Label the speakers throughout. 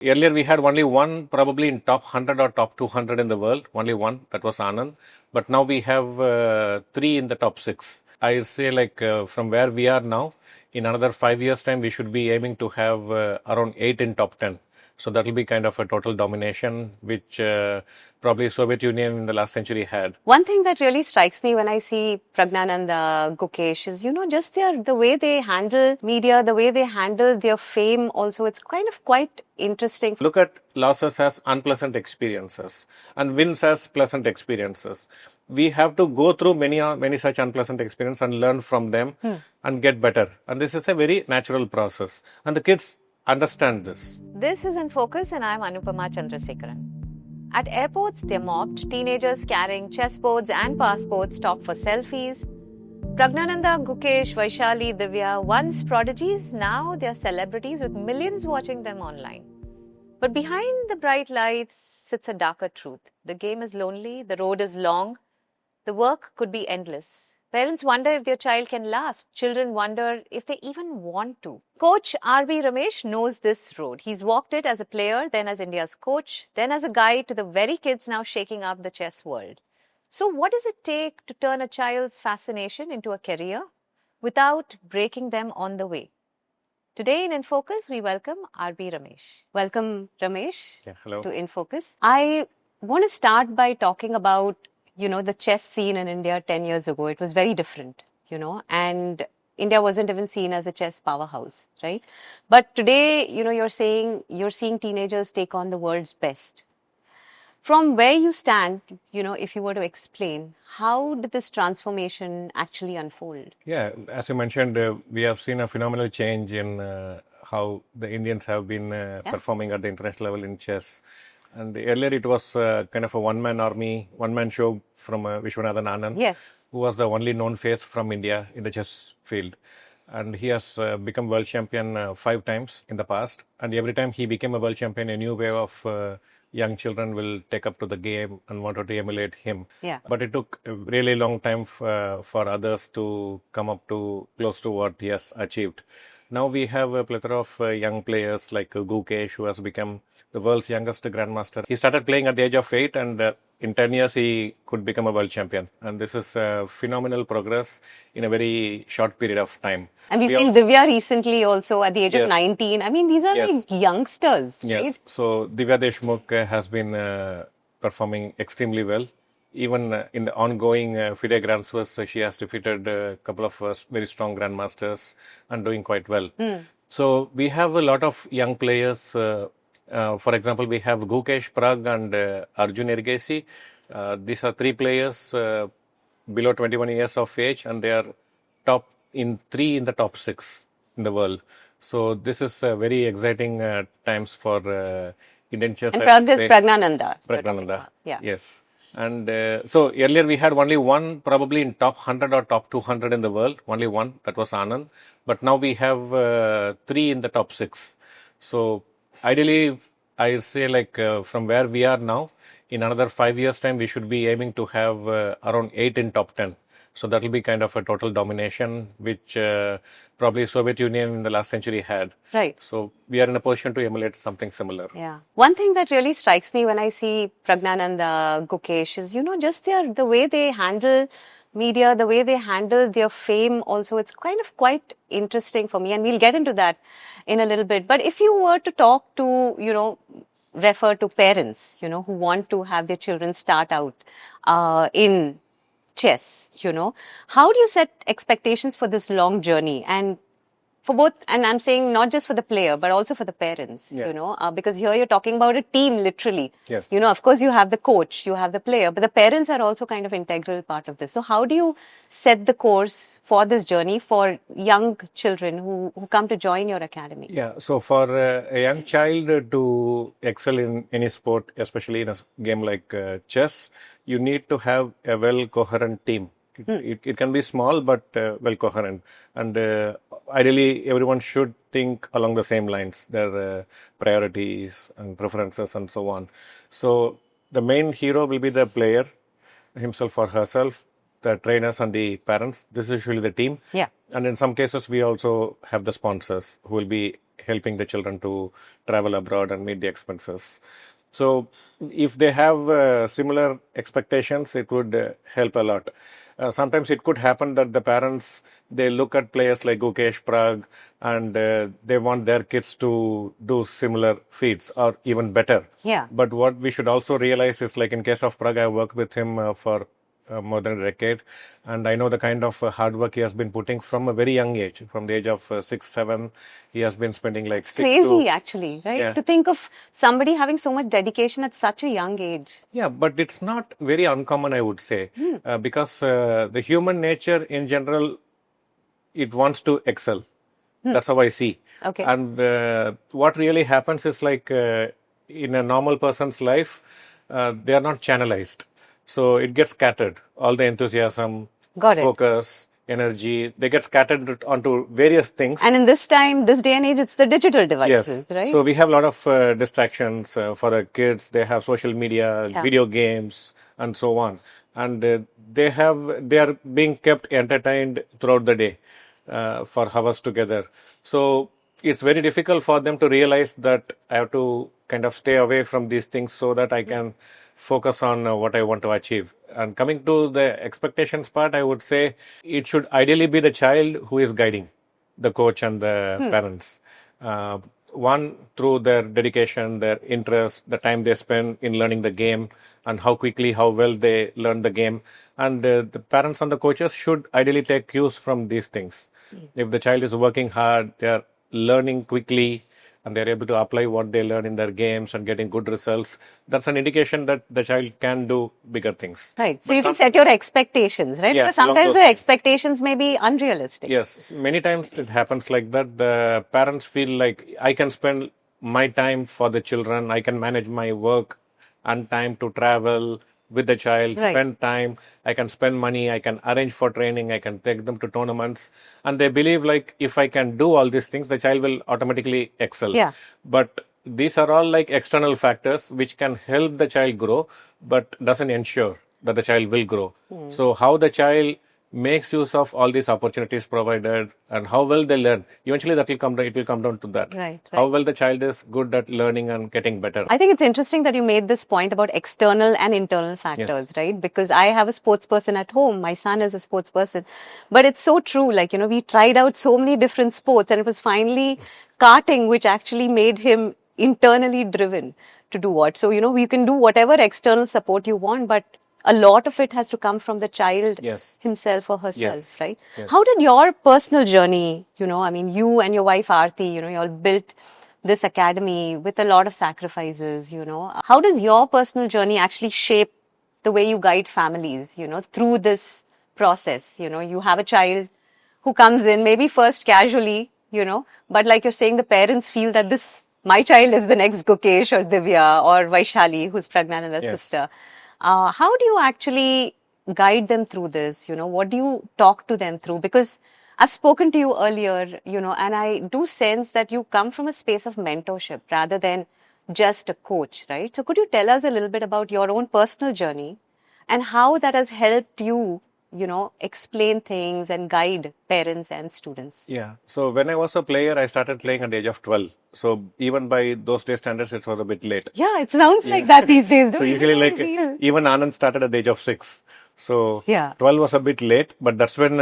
Speaker 1: Earlier, we had only one, probably in top 100 or top 200 in the world, only one, that was Anand. But now we have three in the top six. I say, from where we are now, in another 5 years' time, we should be aiming to have around eight in top 10. So that will be kind of a total domination, which probably Soviet Union in the last century had.
Speaker 2: One thing that really strikes me when I see Praggnanandhaa, Gukesh is, just the way they handle media, the way they handle their fame also, it's kind of quite interesting.
Speaker 1: Look at losses as unpleasant experiences and wins as pleasant experiences. We have to go through many such unpleasant experiences and learn from them and get better. And this is a very natural process. And the kids understand this.
Speaker 2: This is In Focus, and I'm Anupama Chandrasekaran. At airports, they're mobbed, teenagers carrying chessboards and passports stop for selfies. Praggnanandhaa, Gukesh, Vaishali, Divya, once prodigies, now they're celebrities with millions watching them online. But behind the bright lights sits a darker truth. The game is lonely, the road is long, the work could be endless. Parents wonder if their child can last. Children wonder if they even want to. Coach R.B. Ramesh knows this road. He's walked it as a player, then as India's coach, then as a guide to the very kids now shaking up the chess world. So what does it take to turn a child's fascination into a career without breaking them on the way? Today in Focus, we welcome R.B. Ramesh. Welcome, Ramesh,
Speaker 1: hello.
Speaker 2: to In Focus. I want to start by talking about the chess scene in India 10 years ago. It was very different, and India wasn't even seen as a chess powerhouse, right? But today, you're seeing teenagers take on the world's best. From where you stand, if you were to explain, how did this transformation actually unfold?
Speaker 1: Yeah, as you mentioned, we have seen a phenomenal change in how the Indians have been performing at the international level in chess. And earlier it was kind of a one-man army, one-man show from Vishwanathan Anand,
Speaker 2: Yes,
Speaker 1: who was the only known face from India in the chess field. And he has become world champion 5 times in the past. And every time he became a world champion, a new wave of young children will take up to the game and wanted to emulate him.
Speaker 2: Yeah.
Speaker 1: But it took a really long time for others to come up to close to what he has achieved. Now we have a plethora of young players like Gukesh, who has become the world's youngest grandmaster. He started playing at the age of 8, and in 10 years he could become a world champion. And this is phenomenal progress in a very short period of time.
Speaker 2: And we've seen Divya recently also at the age of
Speaker 1: Yes.
Speaker 2: 19. I mean, these are
Speaker 1: Yes.
Speaker 2: like youngsters,
Speaker 1: Yes.
Speaker 2: right?
Speaker 1: So Divya Deshmukh has been performing extremely well. Even in the ongoing FIDE Grand Swiss, she has defeated a couple of very strong grandmasters and doing quite well. So we have a lot of young players. For example, we have Gukesh, Prag, and Arjun Ergesi. These are three players below 21 years of age, and they are three in the top six in the world. So this is very exciting times for Indian chess.
Speaker 2: And Prag is Praggnanandhaa.
Speaker 1: Praggnanandhaa.
Speaker 2: Yeah.
Speaker 1: Yes. And so earlier we had only one, probably in top 100 or top 200 in the world, only one, that was Anand. But now we have three in the top six. So ideally, I say from where we are now, in another 5 years' time, we should be aiming to have around eight in top 10. So that will be kind of a total domination, which probably Soviet Union in the last century had.
Speaker 2: Right.
Speaker 1: So we are in a position to emulate something similar.
Speaker 2: Yeah. One thing that really strikes me when I see Praggnanandhaa, Gukesh is, just the way they handle media, the way they handle their fame also, it's kind of quite interesting for me. And we'll get into that in a little bit. But if you were to talk to, refer to parents, who want to have their children start out in chess, how do you set expectations for this long journey? And for both, and I'm saying not just for the player, but also for the parents, because here you're talking about a team, literally.
Speaker 1: Yes.
Speaker 2: Of course you have the coach, you have the player, but the parents are also kind of integral part of this. So how do you set the course for this journey for young children who come to join your academy?
Speaker 1: Yeah, so for a young child to excel in any sport, especially in a game like chess, you need to have a well-coherent team. It can be small, but well-coherent. And ideally, everyone should think along the same lines, their priorities and preferences and so on. So the main hero will be the player, himself or herself, the trainers and the parents. This is usually the team.
Speaker 2: Yeah.
Speaker 1: And in some cases, we also have the sponsors who will be helping the children to travel abroad and meet the expenses. So if they have similar expectations, it would help a lot. Sometimes it could happen that the parents, they look at players like Gukesh, Prag, and they want their kids to do similar feats or even better.
Speaker 2: Yeah.
Speaker 1: But what we should also realize is, like in case of Prag, I worked with him for more than a decade, and I know the kind of hard work he has been putting from a very young age. From the age of 6, 7, he has been spending like
Speaker 2: It's
Speaker 1: 6
Speaker 2: crazy,
Speaker 1: to
Speaker 2: actually, right?
Speaker 1: Yeah.
Speaker 2: To think of somebody having so much dedication at such a young age.
Speaker 1: Yeah, but it's not very uncommon, I would say, because the human nature in general, it wants to excel. That's how I see.
Speaker 2: Okay.
Speaker 1: And what really happens is, like in a normal person's life, they are not channelized. So it gets scattered. All the enthusiasm,
Speaker 2: Got it.
Speaker 1: focus, energy, they get scattered onto various things.
Speaker 2: And in this time, this day and age, it's the digital devices,
Speaker 1: Yes.
Speaker 2: right?
Speaker 1: So we have a lot of distractions for our kids. They have social media,
Speaker 2: Yeah.
Speaker 1: video games, and so on. And they are being kept entertained throughout the day for hours together. So it's very difficult for them to realize that I have to kind of stay away from these things so that I can focus on what I want to achieve. And coming to the expectations part, I would say it should ideally be the child who is guiding the coach and the parents. One, through their dedication, their interest, the time they spend in learning the game, and how quickly, how well they learn the game. And the parents and the coaches should ideally take cues from these things. If the child is working hard, they are learning quickly, and they're able to apply what they learn in their games and getting good results, that's an indication that the child can do bigger things.
Speaker 2: Right. So
Speaker 1: But
Speaker 2: you can set your expectations, right?
Speaker 1: Yeah,
Speaker 2: Because
Speaker 1: along
Speaker 2: sometimes
Speaker 1: those
Speaker 2: the
Speaker 1: lines.
Speaker 2: expectations may be unrealistic.
Speaker 1: Yes, many times it happens like that. The parents feel like I can spend my time for the children, I can manage my work and time to travel with the child,
Speaker 2: Right.
Speaker 1: spend time, I can spend money, I can arrange for training, I can take them to tournaments. And they believe like if I can do all these things, the child will automatically excel.
Speaker 2: Yeah.
Speaker 1: But these are all like external factors which can help the child grow, but doesn't ensure that the child will grow. So how the child makes use of all these opportunities provided and how well they learn, eventually that will come down, it will come down to that.
Speaker 2: Right,
Speaker 1: How
Speaker 2: right.
Speaker 1: well the child is good at learning and getting better.
Speaker 2: I think it's interesting that you made this point about external and internal factors, right? Because I have a sports person at home. My son is a sports person. But it's so true. Like, we tried out so many different sports, and it was finally karting which actually made him internally driven to do what. So, you can do whatever external support you want, but a lot of it has to come from the child
Speaker 1: Yes.
Speaker 2: himself or herself,
Speaker 1: Yes.
Speaker 2: right?
Speaker 1: Yes.
Speaker 2: How did your personal journey, you and your wife Aarti, you all built this academy with a lot of sacrifices, How does your personal journey actually shape the way you guide families, through this process? You have a child who comes in, maybe first casually, but like you're saying, the parents feel that my child is the next Gukesh or Divya or Vaishali, who's Praggnanandha's
Speaker 1: Yes.
Speaker 2: sister. How do you actually guide them through this? What do you talk to them through? Because I've spoken to you earlier, and I do sense that you come from a space of mentorship rather than just a coach, right? So could you tell us a little bit about your own personal journey and how that has helped you, explain things and guide parents and students?
Speaker 1: Yeah. So when I was a player, I started playing at the age of 12. So even by those day standards, it was a bit late.
Speaker 2: Yeah, it sounds like that these days.
Speaker 1: So
Speaker 2: don't you?
Speaker 1: usually
Speaker 2: I
Speaker 1: like
Speaker 2: feel-
Speaker 1: even Anand started at the age of 6. So
Speaker 2: Yeah.
Speaker 1: 12 was a bit late, but that's when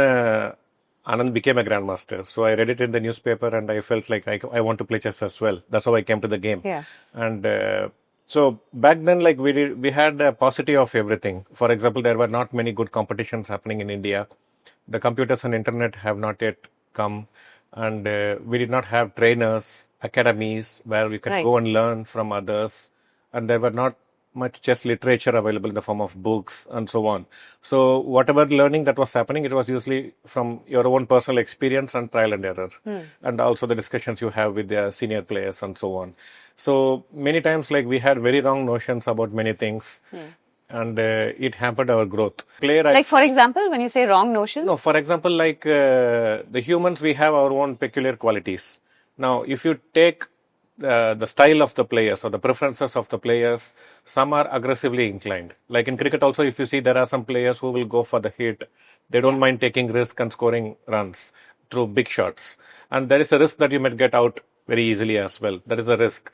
Speaker 1: Anand became a grandmaster. So I read it in the newspaper and I felt like I want to play chess as well. That's how I came to the game.
Speaker 2: Yeah.
Speaker 1: And so back then, like we had a paucity of everything. For example, there were not many good competitions happening in India. The computers and internet have not yet come, and we did not have trainers, academies where we could
Speaker 2: Right.
Speaker 1: go and learn from others, and there were not much chess literature available in the form of books and so on. So whatever learning that was happening, it was usually from your own personal experience and trial and error, and also the discussions you have with the senior players and so on. So many times, like we had very wrong notions about many things. And it hampered our growth.
Speaker 2: Like, for example, when you say wrong notions?
Speaker 1: No, for example, like the humans, we have our own peculiar qualities. Now, if you take the style of the players or the preferences of the players, some are aggressively inclined. Like in cricket also, if you see, there are some players who will go for the hit. They don't mind taking risk and scoring runs through big shots. And there is a risk that you might get out very easily as well. That is a risk.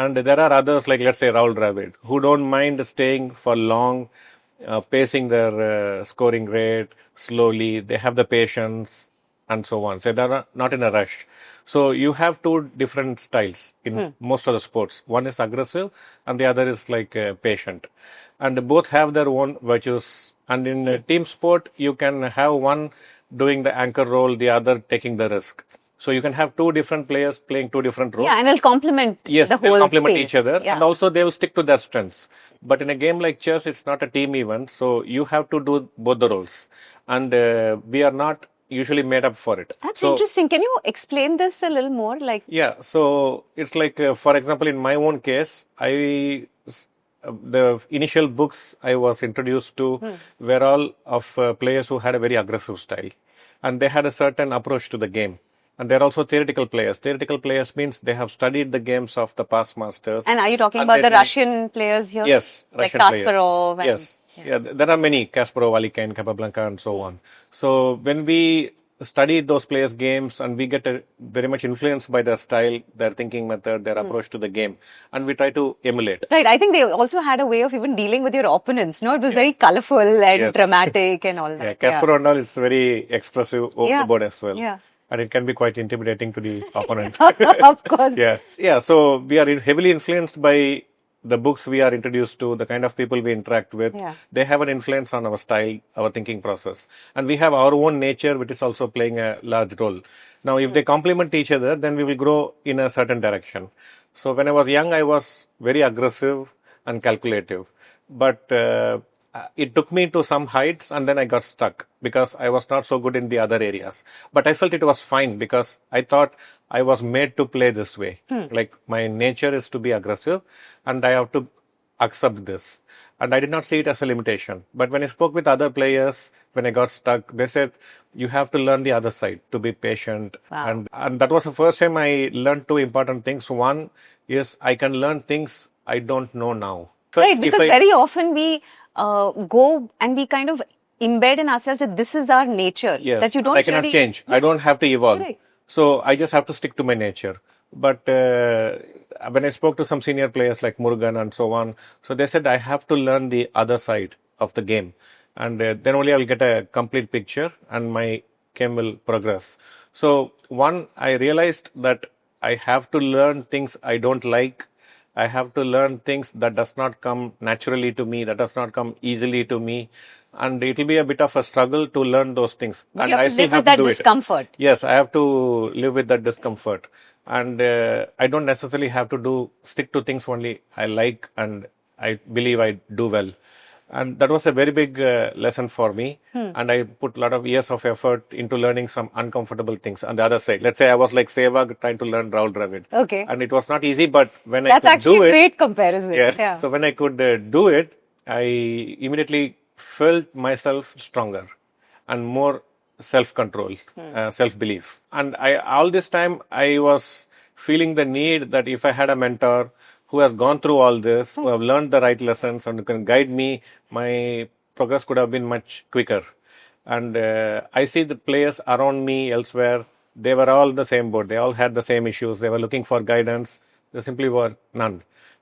Speaker 1: And there are others like, let's say, Raul Dravid, who don't mind staying for long, pacing their scoring rate slowly. They have the patience and so on. So they're not in a rush. So you have two different styles in most of the sports. One is aggressive and the other is like patient. And both have their own virtues. And in team sport, you can have one doing the anchor role, the other taking the risk. So you can have two different players playing two different roles.
Speaker 2: Yeah, and it'll complement
Speaker 1: Yes,
Speaker 2: the
Speaker 1: they'll
Speaker 2: whole
Speaker 1: complement
Speaker 2: space.
Speaker 1: each other,
Speaker 2: Yeah.
Speaker 1: and also they will stick to their strengths. But in a game like chess, it's not a team event, so you have to do both the roles, and we are not usually made up for it.
Speaker 2: That's
Speaker 1: So,
Speaker 2: interesting. Can you explain this a little more? Like,
Speaker 1: yeah, so it's like, for example, in my own case, the initial books I was introduced to were all of players who had a very aggressive style, and they had a certain approach to the game. And they're also theoretical players. Theoretical players means they have studied the games of the past masters.
Speaker 2: and are you talking
Speaker 1: and
Speaker 2: about
Speaker 1: they
Speaker 2: the
Speaker 1: try-
Speaker 2: Russian players here?
Speaker 1: Yes,
Speaker 2: Like
Speaker 1: Russian players.
Speaker 2: Kasparov. And,
Speaker 1: Yes, yeah, there are many, Kasparov, Alikin, Capablanca, and so on. So when we study those players' games and we get very much influenced by their style, their thinking method, their approach to the game, and we try to emulate.
Speaker 2: Right. I think they also had a way of even dealing with your opponents. No, it was very colorful and
Speaker 1: Yes.
Speaker 2: dramatic and all
Speaker 1: Yeah,
Speaker 2: that.
Speaker 1: Kasparov and all is very expressive overboard as well.
Speaker 2: Yeah.
Speaker 1: And it can be quite intimidating to the opponent.
Speaker 2: Of course.
Speaker 1: Yeah. So we are heavily influenced by the books we are introduced to, the kind of people we interact with.
Speaker 2: Yeah.
Speaker 1: They have an influence on our style, our thinking process. And we have our own nature, which is also playing a large role. Now, if they complement each other, then we will grow in a certain direction. So when I was young, I was very aggressive and calculative. But it took me to some heights and then I got stuck because I was not so good in the other areas. But I felt it was fine because I thought I was made to play this way. Like my nature is to be aggressive and I have to accept this. And I did not see it as a limitation. But when I spoke with other players, when I got stuck, they said, you have to learn the other side, to be patient.
Speaker 2: Wow.
Speaker 1: And that was the first time I learned two important things. One is I can learn things I don't know now. So
Speaker 2: Right,
Speaker 1: if
Speaker 2: because very often we go and we kind of embed in ourselves that this is our nature.
Speaker 1: Yes,
Speaker 2: That you don't
Speaker 1: I cannot
Speaker 2: really
Speaker 1: change. I don't have to evolve.
Speaker 2: Correct.
Speaker 1: So I just have to stick to my nature. But when I spoke to some senior players like Murugan and so on, so they said I have to learn the other side of the game. And then only I will get a complete picture and my game will progress. So one, I realized that I have to learn things I don't like. I have to learn things that does not come naturally to me, that does not come easily to me. And it will be a bit of a struggle to learn those things.
Speaker 2: But
Speaker 1: And
Speaker 2: you have
Speaker 1: I
Speaker 2: to
Speaker 1: still
Speaker 2: live
Speaker 1: have
Speaker 2: with
Speaker 1: to
Speaker 2: that
Speaker 1: do
Speaker 2: discomfort.
Speaker 1: it. Yes, I have to live with that discomfort. And I don't necessarily have to stick to things only I like and I believe I do well. And that was a very big lesson for me. And I put a lot of years of effort into learning some uncomfortable things on the other side. Let's say I was like Sehwag trying to learn Raul Dravid.
Speaker 2: Okay.
Speaker 1: And it was not easy, but when
Speaker 2: That's
Speaker 1: I could
Speaker 2: actually
Speaker 1: do
Speaker 2: a
Speaker 1: it.
Speaker 2: great comparison.
Speaker 1: Yes.
Speaker 2: Yeah.
Speaker 1: So when I could do it, I immediately felt myself stronger and more self-control, self-belief. And all this time I was feeling the need that if I had a mentor who has gone through all this, who have learned the right lessons and who can guide me, my progress could have been much quicker. And I see the players around me elsewhere, they were all the same boat. They all had the same issues. They were looking for guidance. There simply were none.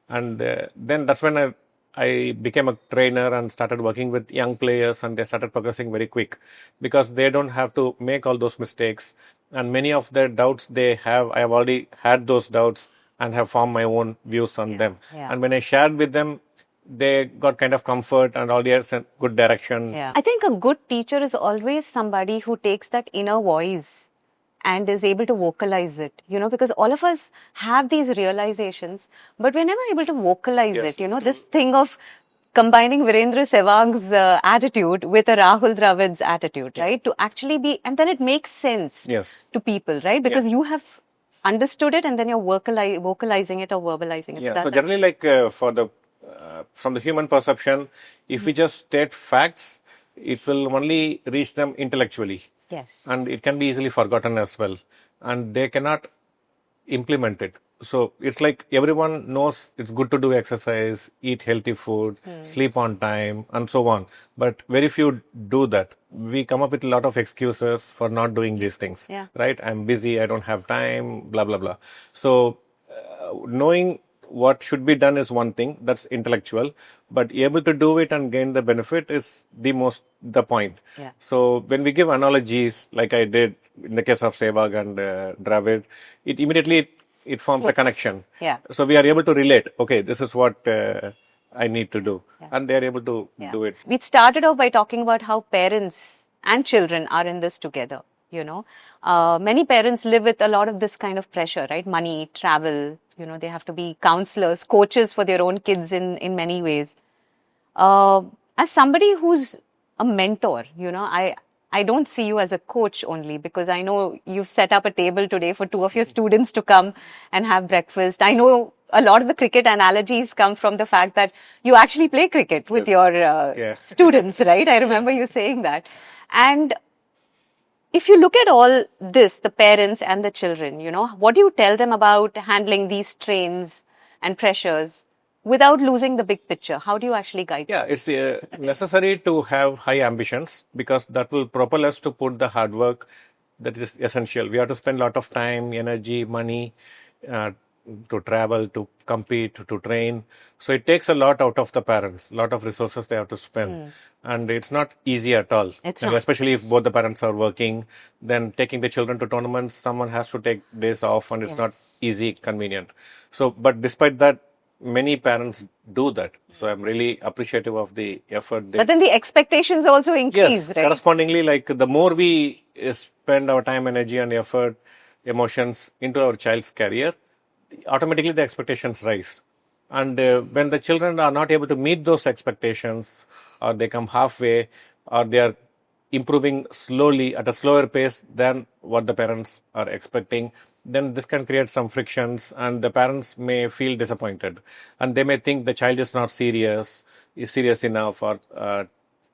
Speaker 1: And then that's when I became a trainer and started working with young players and they started progressing very quick because they don't have to make all those mistakes. And many of the doubts they have, I have already had those doubts and have formed my own views on them.
Speaker 2: yeah.
Speaker 1: And when I shared with them, they got kind of comfort and already had some good direction.
Speaker 2: Yeah. I think a good teacher is always somebody who takes that inner voice and is able to vocalize it, because all of us have these realizations, but we're never able to vocalize
Speaker 1: Yes.
Speaker 2: it. This thing of combining Virendra Sehwag's attitude with a Rahul Dravid's attitude, right? To actually be, and then it makes sense
Speaker 1: Yes.
Speaker 2: to people, right? Because you have understood it and then you're vocalizing it or verbalizing it.
Speaker 1: Yeah. So generally, like from the human perception, if we just state facts, it will only reach them intellectually.
Speaker 2: Yes.
Speaker 1: And it can be easily forgotten as well. And they cannot implement it. So it's like everyone knows it's good to do exercise, eat healthy food, sleep on time, and so on. But very few do that. We come up with a lot of excuses for not doing these things,
Speaker 2: Yeah.
Speaker 1: right? I'm busy, I don't have time, blah, blah, blah. So knowing what should be done is one thing, that's intellectual, but able to do it and gain the benefit is the point.
Speaker 2: Yeah.
Speaker 1: So when we give analogies like I did in the case of Sehwag and Dravid, it immediately it forms a
Speaker 2: Clicks.
Speaker 1: connection.
Speaker 2: Yeah.
Speaker 1: So we are able to relate, okay, this is what I need to do, and they are able to do it.
Speaker 2: We started off by talking about how parents and children are in this together. Many parents live with a lot of this kind of pressure, right? Money, travel, they have to be counselors, coaches for their own kids in many ways. As somebody who's a mentor, I don't see you as a coach only, because I know you've set up a table today for two of your students to come and have breakfast. I know a lot of the cricket analogies come from the fact that you actually play cricket with your students, right? I remember you saying that. And if you look at all this, the parents and the children, what do you tell them about handling these strains and pressures without losing the big picture? How do you actually guide them?
Speaker 1: Yeah, it's necessary to have high ambitions, because that will propel us to put the hard work that is essential. We have to spend a lot of time, energy, money to travel, to compete, to train. So it takes a lot out of the parents, a lot of resources they have to spend. And it's not easy at all.
Speaker 2: It's
Speaker 1: And
Speaker 2: not.
Speaker 1: especially if both the parents are working, then taking the children to tournaments, someone has to take days off, and it's not easy, convenient. So, but despite that, many parents do that. So I'm really appreciative of the effort.
Speaker 2: But then the expectations also increase,
Speaker 1: Yes,
Speaker 2: right?
Speaker 1: correspondingly, like the more we spend our time, energy, and effort, emotions into our child's career, automatically the expectations rise. And when the children are not able to meet those expectations, or they come halfway, or they are improving slowly at a slower pace than what the parents are expecting, then this can create some frictions, and the parents may feel disappointed, and they may think the child is not is serious enough, or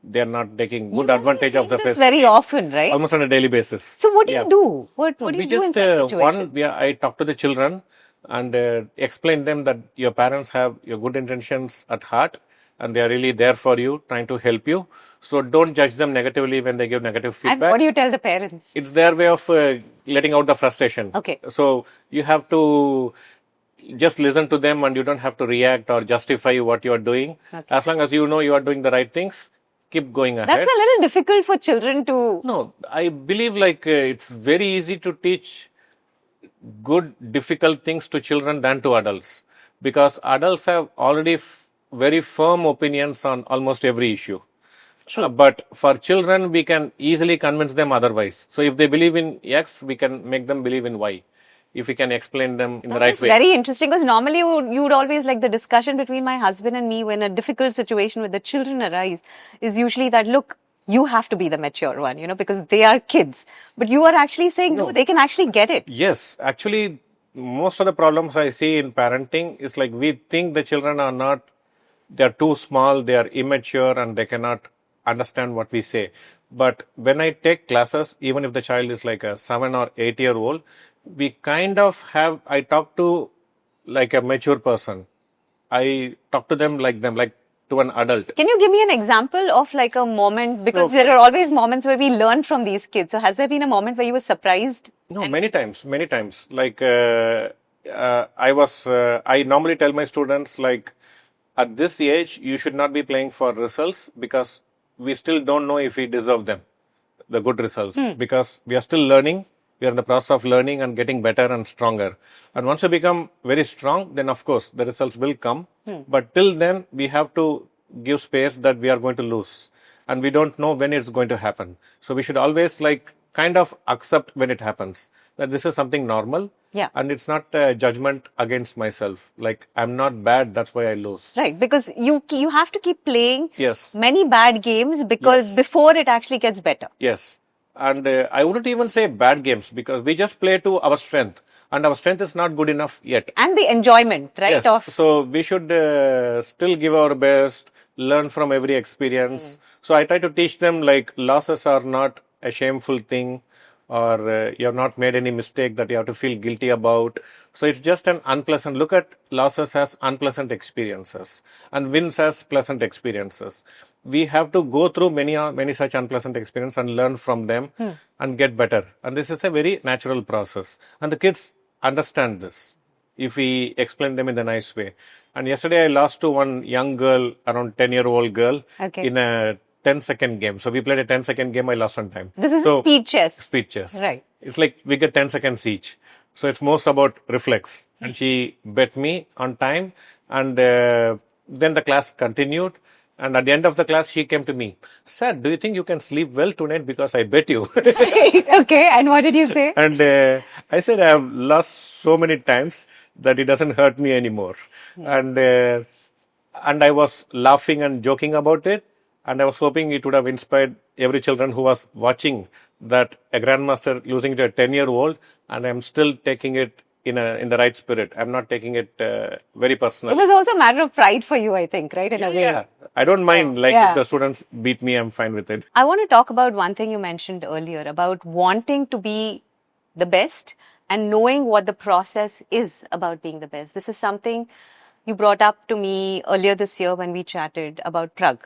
Speaker 1: they are not taking good advantage of the
Speaker 2: This very often, right?
Speaker 1: almost on a daily basis.
Speaker 2: So what do you do? What do
Speaker 1: We
Speaker 2: you do in
Speaker 1: just
Speaker 2: such situations?
Speaker 1: I talk to the children and explain them that your parents have your good intentions at heart, and they are really there for you, trying to help you. So don't judge them negatively when they give negative
Speaker 2: And
Speaker 1: feedback.
Speaker 2: what do you tell the parents?
Speaker 1: It's their way of letting out the frustration.
Speaker 2: Okay.
Speaker 1: So you have to just listen to them, and you don't have to react or justify what you are doing.
Speaker 2: Okay.
Speaker 1: As long as you know you are doing the right things, keep going ahead.
Speaker 2: That's a little difficult for children to...
Speaker 1: No, I believe it's very easy to teach good, difficult things to children than to adults, because adults have already very firm opinions on almost every issue. But for children, we can easily convince them otherwise. So if they believe in X, we can make them believe in Y, if we can explain them in the right
Speaker 2: It's
Speaker 1: way.
Speaker 2: very interesting, because normally you would always, like, the discussion between my husband and me when a difficult situation with the children arise is usually that, look, you have to be the mature one, because they are kids. But you are actually saying, no, they can actually get it.
Speaker 1: Yes, actually, most of the problems I see in parenting is like we think the children are not, they are too small, they are immature, and they cannot understand what we say. But when I take classes, even if the child is like a 7 or 8-year-old, we kind of I talk to like a mature person. I talk to them like to an adult.
Speaker 2: Can you give me an example of like a moment? Because there are always moments where we learn from these kids. So has there been a moment where you were surprised?
Speaker 1: No, many times. Like I normally tell my students, like, at this age, you should not be playing for results, because we still don't know if we deserve them, the good results, because we are still learning. We are in the process of learning and getting better and stronger. And once we become very strong, then of course the results will come. But till then, we have to give space that we are going to lose. And we don't know when it's going to happen. So we should always kind of accept when it happens, that this is something normal.
Speaker 2: Yeah.
Speaker 1: And it's not a judgment against myself. Like, I'm not bad, that's why I lose.
Speaker 2: Right, because you have to keep playing
Speaker 1: Yes.
Speaker 2: many bad games, because before it actually gets better.
Speaker 1: Yes. And I wouldn't even say bad games, because we just play to our strength. And our strength is not good enough yet.
Speaker 2: And the enjoyment, right?
Speaker 1: Yes. So we should still give our best, learn from every experience. So I try to teach them, like, losses are not a shameful thing. or you have not made any mistake that you have to feel guilty about. So it's just an unpleasant, look at losses as unpleasant experiences and wins as pleasant experiences. We have to go through many such unpleasant experiences and learn from them and get better. And this is a very natural process. And the kids understand this if we explain them in a nice way. And yesterday I lost to one young girl, around 10-year-old girl, in a 10-second game. So we played a 10-second game, I lost on time.
Speaker 2: This is a speed chess.
Speaker 1: Speed chess.
Speaker 2: Right.
Speaker 1: It's like we get 10 seconds each. So it's most about reflex. And she bet me on time. And then the class continued. And at the end of the class, she came to me. Sir, do you think you can sleep well tonight because I bet you?
Speaker 2: Right. Okay. And what did you say?
Speaker 1: And I said, I have lost so many times that it doesn't hurt me anymore. And I was laughing and joking about it. And I was hoping it would have inspired every children who was watching that a grandmaster losing to a 10-year-old, and I'm still taking it in the right spirit. I'm not taking it very personal.
Speaker 2: It was also a matter of pride for you, I think, right? In a way.
Speaker 1: Yeah, I don't mind. If the students beat me, I'm fine with it.
Speaker 2: I want to talk about one thing you mentioned earlier about wanting to be the best and knowing what the process is about being the best. This is something you brought up to me earlier this year when we chatted about Prag.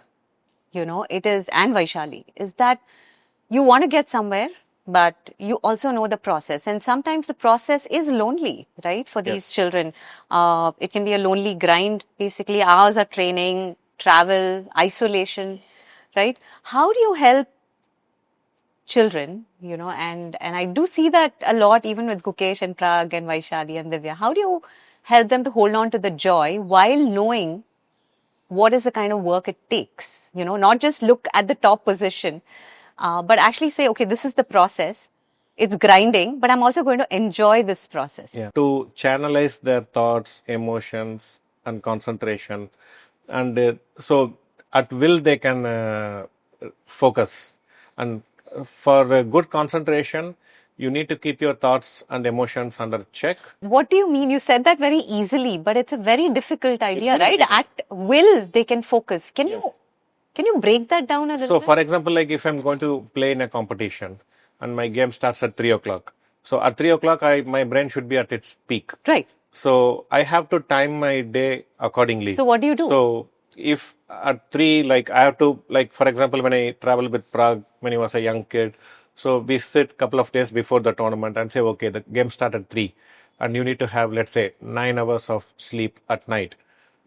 Speaker 2: It is, and Vaishali, is that you want to get somewhere, but you also know the process. And sometimes the process is lonely, right? For these children. It can be a lonely grind, basically. Hours of training, travel, isolation, right? How do you help children, and I do see that a lot even with Gukesh and Prag and Vaishali and Divya. How do you help them to hold on to the joy while knowing what is the kind of work it takes? Not just look at the top position, but actually say, okay, this is the process. It's grinding, but I'm also going to enjoy this process.
Speaker 1: Yeah. To channelize their thoughts, emotions, and concentration. And so at will they can focus. And for good concentration, you need to keep your thoughts and emotions under check.
Speaker 2: What do you mean? You said that very easily, but it's a very difficult idea, right? At will, they can focus. Can you break that down a little
Speaker 1: So,
Speaker 2: bit?
Speaker 1: for example, if I'm going to play in a competition and my game starts at 3 o'clock. So, at 3 o'clock, my brain should be at its peak.
Speaker 2: Right.
Speaker 1: So, I have to time my day accordingly.
Speaker 2: So, what do you do?
Speaker 1: So, if at 3, I have to, for example, when I travel with Prague when he was a young kid, so we sit a couple of days before the tournament and say, okay, the game started at 3 and you need to have, let's say, 9 hours of sleep at night.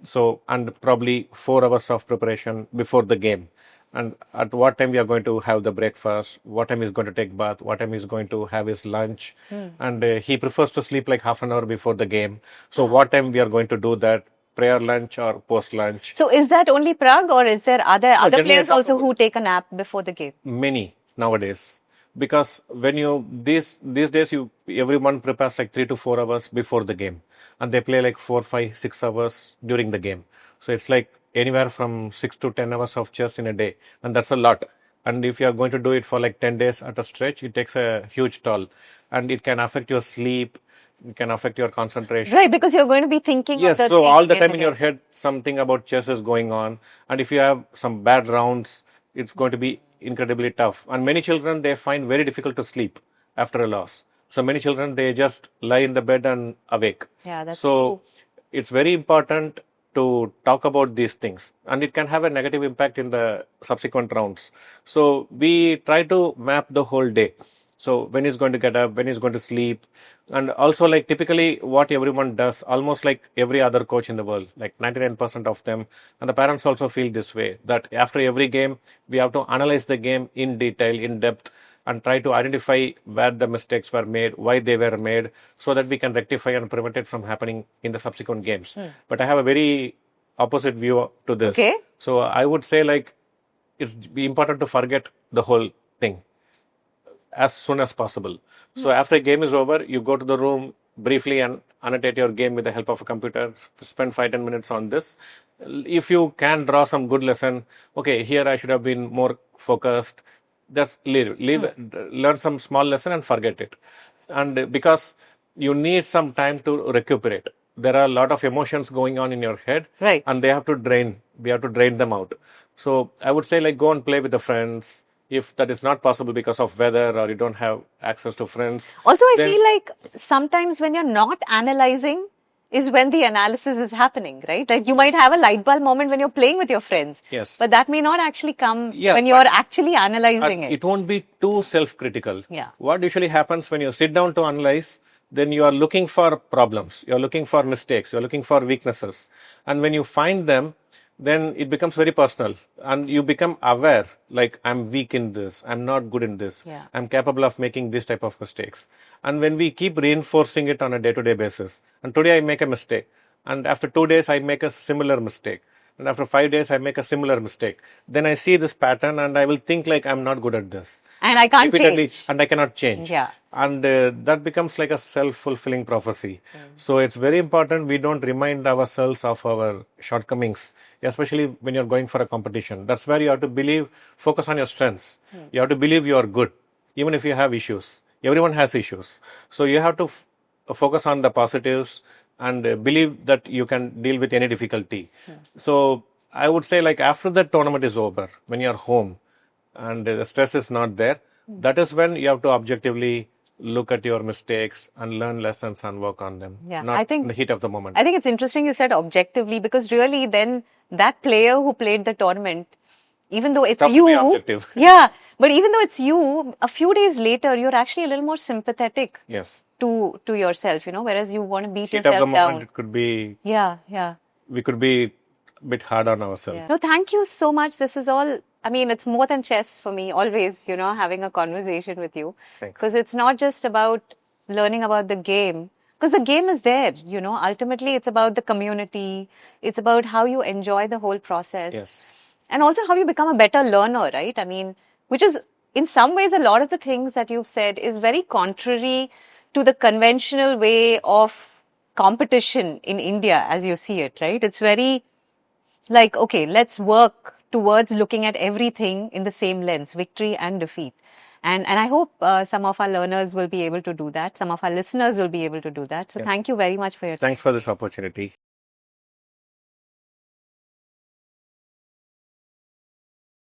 Speaker 1: So, and probably 4 hours of preparation before the game. And at what time we are going to have the breakfast, what time he's going to take bath, what time he's going to have his lunch. And he prefers to sleep half an hour before the game. So, what time we are going to do that? Prayer lunch or post lunch.
Speaker 2: So, is that only Prag or is there other players also who take a nap before the game?
Speaker 1: Many nowadays. Because when these days everyone prepares 3 to 4 hours before the game, and they play 4, 5, 6 hours during the game. So it's anywhere from 6 to 10 hours of chess in a day, and that's a lot. And if you are going to do it for 10 days at a stretch, it takes a huge toll, and it can affect your sleep. It can affect your concentration.
Speaker 2: Right, because you're going to be thinking.
Speaker 1: Yes, so all the time in your head, something about chess is going on, and if you have some bad rounds, it's going to be incredibly tough. And many children, they find very difficult to sleep after a loss. So many children, they just lie in the bed and awake.
Speaker 2: Yeah, that's
Speaker 1: so true. It's very important to talk about these things, and it can have a negative impact in the subsequent rounds. So we try to map the whole day. So when he's going to get up, when he's going to sleep, and also typically what everyone does, almost every other coach in the world, 99% of them, and the parents also feel this way, that after every game, we have to analyze the game in detail, in depth, and try to identify where the mistakes were made, why they were made, so that we can rectify and prevent it from happening in the subsequent games. But I have a very opposite view to this.
Speaker 2: Okay.
Speaker 1: So I would say it's important to forget the whole thing as soon as possible. So after a game is over, you go to the room briefly and annotate your game with the help of a computer. Spend 5-10 minutes on this. If you can draw some good lesson, okay, here I should have been more focused. Just learn some small lesson and forget it. And because you need some time to recuperate. There are a lot of emotions going on in your head,
Speaker 2: right,
Speaker 1: and they have to drain. We have to drain them out. So I would say go and play with the friends, If that is not possible because of weather or you don't have access to friends,
Speaker 2: Also, I
Speaker 1: then
Speaker 2: feel like sometimes when you're not analyzing is when the analysis is happening, right? Like you might have a light bulb moment when you're playing with your friends.
Speaker 1: yes.
Speaker 2: But that may not actually come
Speaker 1: Yeah,
Speaker 2: when
Speaker 1: but-
Speaker 2: you're actually analyzing
Speaker 1: it won't be too self-critical.
Speaker 2: Yeah.
Speaker 1: What usually happens when you sit down to analyze, then you are looking for problems, you're looking for mistakes, you're looking for weaknesses. And when you find them, then it becomes very personal and you become aware, like I'm weak in this, I'm not good in this,
Speaker 2: Yeah.
Speaker 1: I'm capable of making this type of mistakes. And when we keep reinforcing it on a day-to-day basis, and today I make a mistake, and after 2 days I make a similar mistake, and after 5 days I make a similar mistake, then I see this pattern and I will think like I'm not good at this.
Speaker 2: And I can't
Speaker 1: Repeatedly,
Speaker 2: change.
Speaker 1: and I cannot change.
Speaker 2: Yeah.
Speaker 1: And that becomes like a self-fulfilling prophecy. So it's very important we don't remind ourselves of our shortcomings, especially when you're going for a competition. That's where you have to believe, focus on your strengths. You have to believe you are good, even if you have issues. Everyone has issues. So you have to focus on the positives and believe that you can deal with any difficulty. So I would say, like, after the tournament is over, when you're home and the stress is not there, that is when you have to objectively look at your mistakes and learn lessons and work on them.
Speaker 2: Yeah,
Speaker 1: Not
Speaker 2: I think-
Speaker 1: in the heat of the moment.
Speaker 2: I think it's interesting you said objectively because really then that player who played the tournament, even though it's
Speaker 1: Stop to
Speaker 2: you,
Speaker 1: be objective.
Speaker 2: yeah, but even though it's you, a few days later you're actually a little more sympathetic
Speaker 1: Yes.
Speaker 2: to yourself, whereas you want to beat
Speaker 1: Heat of the
Speaker 2: yourself
Speaker 1: moment,
Speaker 2: down.
Speaker 1: it could be,
Speaker 2: Yeah.
Speaker 1: we could be a bit hard on ourselves.
Speaker 2: No, thank you so much. This is all, I mean, it's more than chess for me, always, having a conversation with you.
Speaker 1: Thanks.
Speaker 2: Because it's not just about learning about the game, because the game is there, ultimately it's about the community, it's about how you enjoy the whole process.
Speaker 1: Yes.
Speaker 2: And also how you become a better learner, right? I mean, which is in some ways a lot of the things that you've said is very contrary to the conventional way of competition in India as you see it, right? It's very like, okay, let's work towards looking at everything in the same lens, victory and defeat. And I hope some of our learners will be able to do that. Some of our listeners will be able to do that. So thank you very much for your time.
Speaker 1: Thanks for this opportunity.